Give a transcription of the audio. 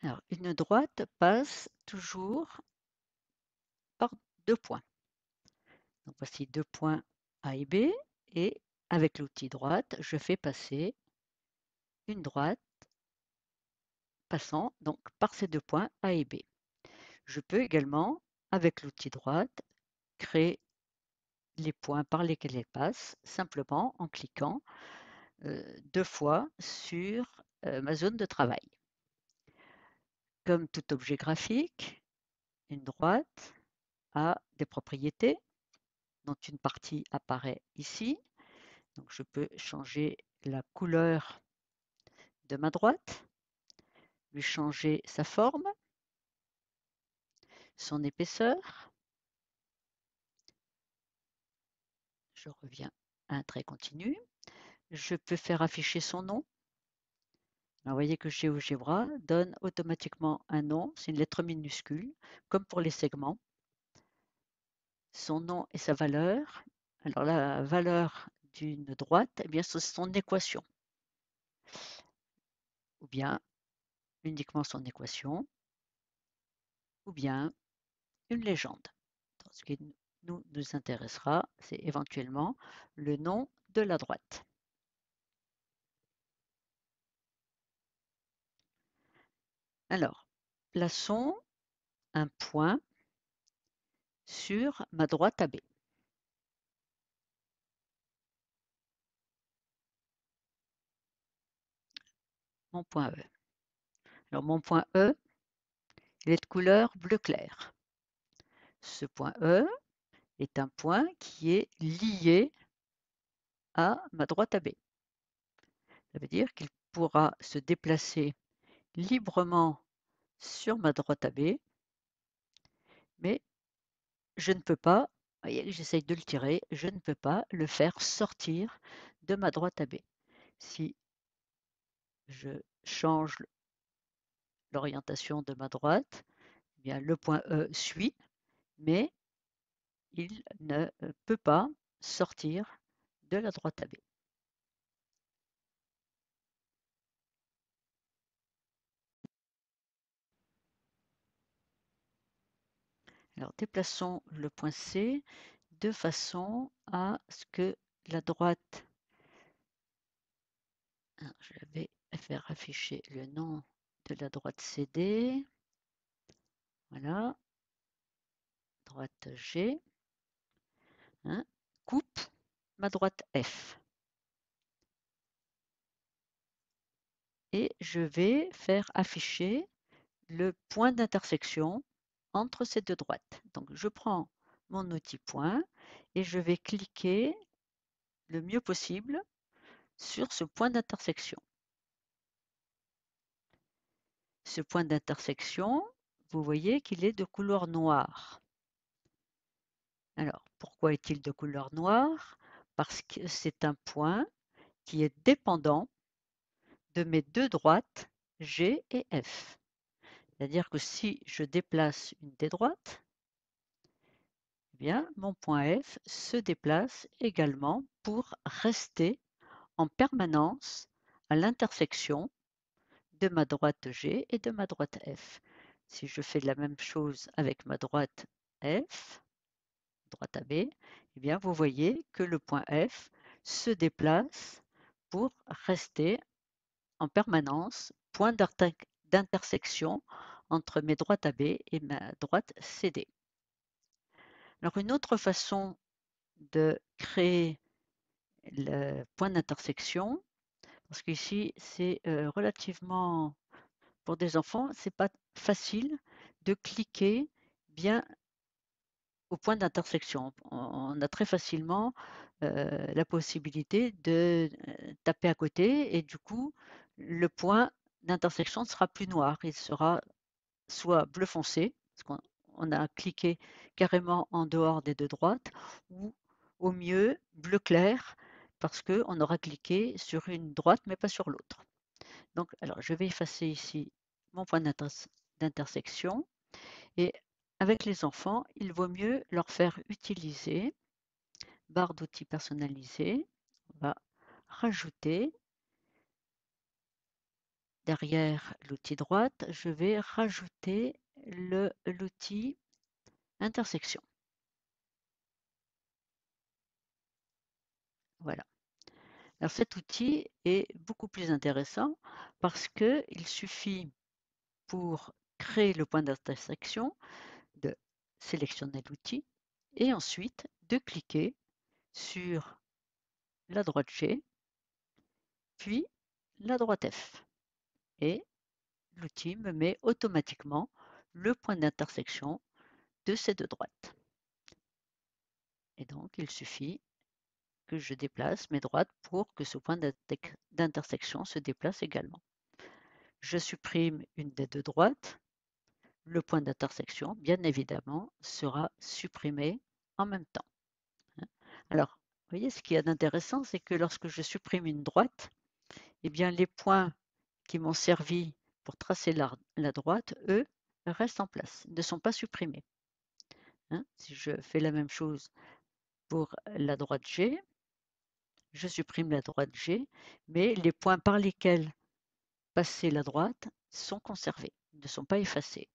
Alors, une droite passe toujours par deux points. Donc, voici deux points A et B, et avec l'outil droite, je fais passer une droite passant donc par ces deux points A et B. Je peux également, avec l'outil droite, créer les points par lesquels elle passe, simplement en cliquant deux fois sur ma zone de travail. Comme tout objet graphique, une droite a des propriétés dont une partie apparaît ici. Donc je peux changer la couleur de ma droite, lui changer sa forme, son épaisseur. Je reviens à un trait continu. Je peux faire afficher son nom. Alors, vous voyez que GeoGebra donne automatiquement un nom, c'est une lettre minuscule, comme pour les segments. Son nom et sa valeur. Alors la valeur d'une droite, eh bien, c'est son équation. Ou bien uniquement son équation, ou bien une légende. Ce qui nous intéressera, c'est éventuellement le nom de la droite. Alors, plaçons un point sur ma droite AB. Mon point E. Alors, mon point E, il est de couleur bleu clair. Ce point E est un point qui est lié à ma droite AB. Ça veut dire qu'il pourra se déplacer librement sur ma droite AB, mais je ne peux pas, voyez, j'essaye de le tirer, je ne peux pas le faire sortir de ma droite AB. Si je change l'orientation de ma droite, eh bien le point E suit, mais il ne peut pas sortir de la droite AB. Alors déplaçons le point C de façon à ce que la droite, je vais faire afficher le nom de la droite CD, voilà, droite G, hein, coupe ma droite F. Et je vais faire afficher le point d'intersection entre ces deux droites. Donc je prends mon outil point et je vais cliquer le mieux possible sur ce point d'intersection. Ce point d'intersection, vous voyez qu'il est de couleur noire. Alors, pourquoi est-il de couleur noire? Parce que c'est un point qui est dépendant de mes deux droites G et F. C'est-à-dire que si je déplace une des droites, eh bien, mon point F se déplace également pour rester en permanence à l'intersection de ma droite G et de ma droite F. Si je fais la même chose avec ma droite F, droite AB, eh bien, vous voyez que le point F se déplace pour rester en permanence point d'intersection entre mes droites AB et ma droite CD. Alors, une autre façon de créer le point d'intersection, parce qu'ici, c'est relativement, pour des enfants, c'est pas facile de cliquer bien au point d'intersection. On a très facilement la possibilité de taper à côté et du coup, le point d'intersection sera plus noir. Il sera soit bleu foncé, parce qu'on a cliqué carrément en dehors des deux droites, ou au mieux bleu clair, parce qu'on aura cliqué sur une droite mais pas sur l'autre. Donc, alors, je vais effacer ici mon point d'intersection et avec les enfants, il vaut mieux leur faire utiliser barre d'outils personnalisée. On va rajouter derrière l'outil droite, je vais rajouter l'outil intersection. Voilà. Alors cet outil est beaucoup plus intéressant parce qu'il suffit pour créer le point d'intersection de sélectionner l'outil et ensuite de cliquer sur la droite G, puis la droite F. Et l'outil me met automatiquement le point d'intersection de ces deux droites. Et donc, il suffit que je déplace mes droites pour que ce point d'intersection se déplace également. Je supprime une des deux droites, le point d'intersection, bien évidemment, sera supprimé en même temps. Alors, vous voyez, ce qu'il y a d'intéressant, c'est que lorsque je supprime une droite, eh bien, les points qui m'ont servi pour tracer la droite, eux, restent en place, ne sont pas supprimés. Si je fais la même chose pour la droite G, je supprime la droite G, mais les points par lesquels passer la droite sont conservés, ne sont pas effacés.